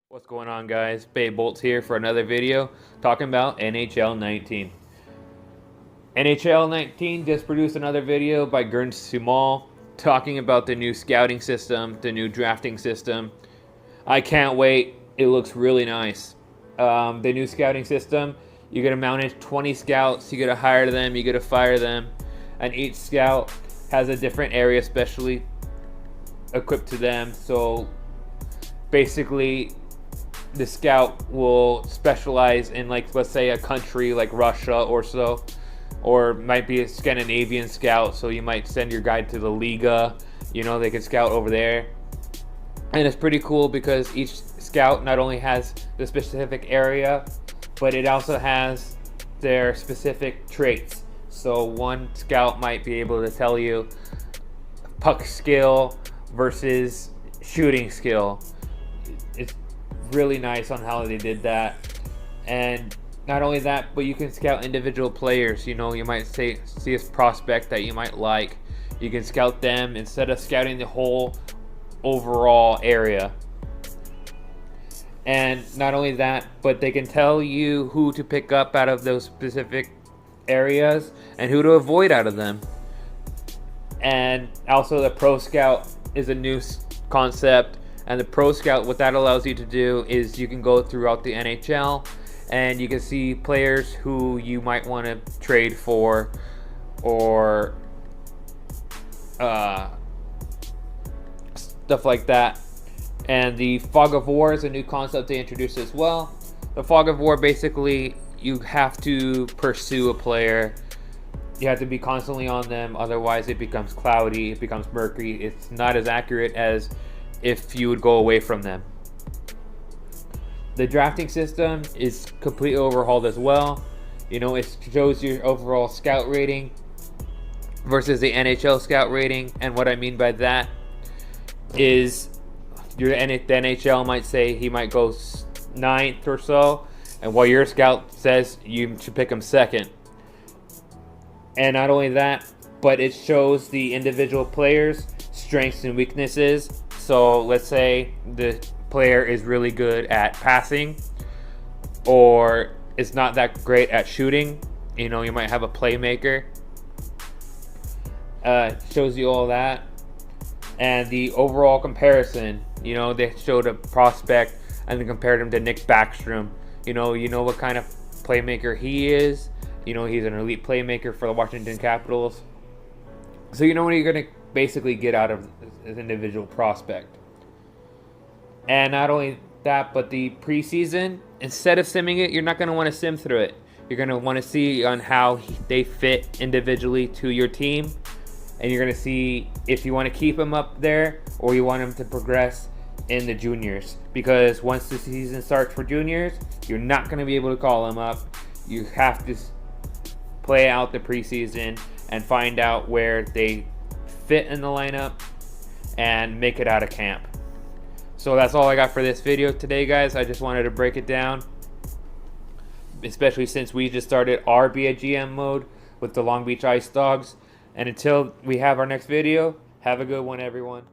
What's going on, guys? Bay Bolts here for another video talking about NHL 19. NHL 19 just produced another video by Gern Sumal talking about the new scouting system, the new drafting system. I can't wait. It looks really nice. The new scouting system, you're going to mount 20 scouts, you got to hire them, you got to fire them, and each scout has a different area specially equipped to them. So basically, the scout will specialize in, like, let's say a country like Russia or so, or might be a Scandinavian scout, so you might send your guy to the Liga, they can scout over there. And it's pretty cool because each scout not only has the specific area, but it also has their specific traits. So one scout might be able to tell you puck skill versus shooting skill. It's really nice on how they did that. And not only that, but you can scout individual players. You might see a prospect that you might like. You can scout them instead of scouting the whole overall area. And not only that, but they can tell you who to pick up out of those specific areas and who to avoid out of them. And also the Pro Scout is a new concept. And the Pro Scout, what that allows you to do is you can go throughout the NHL and you can see players who you might want to trade for, or stuff like that. And the Fog of War is a new concept they introduced as well. The Fog of War, basically, you have to pursue a player. You have to be constantly on them, otherwise it becomes cloudy, it becomes murky. It's not as accurate as if you would go away from them. The drafting system is completely overhauled as well. It shows your overall scout rating versus the NHL scout rating. And what I mean by that is the NHL might say he might go 9th or so, and while your scout says you should pick him 2nd. And not only that, but it shows the individual players' strengths and weaknesses. So let's say the player is really good at passing, or is not that great at shooting. You might have a playmaker. Shows you all that. And the overall comparison, they showed a prospect and they compared him to Nick Backstrom. You know what kind of playmaker he is. He's an elite playmaker for the Washington Capitals. So you know what you're going to basically get out of an individual prospect. And not only that, but the preseason, instead of simming it, you're not going to want to sim through it. You're going to want to see on how they fit individually to your team. And you're going to see if you want to keep them up there or you want them to progress in the juniors. Because once the season starts for juniors, you're not going to be able to call them up. You have to play out the preseason and find out where they fit in the lineup and make it out of camp. So that's all I got for this video today, guys. I just wanted to break it down, especially since we just started our Be a GM mode with the Long Beach Ice Dogs. And until we have our next video, have a good one, everyone.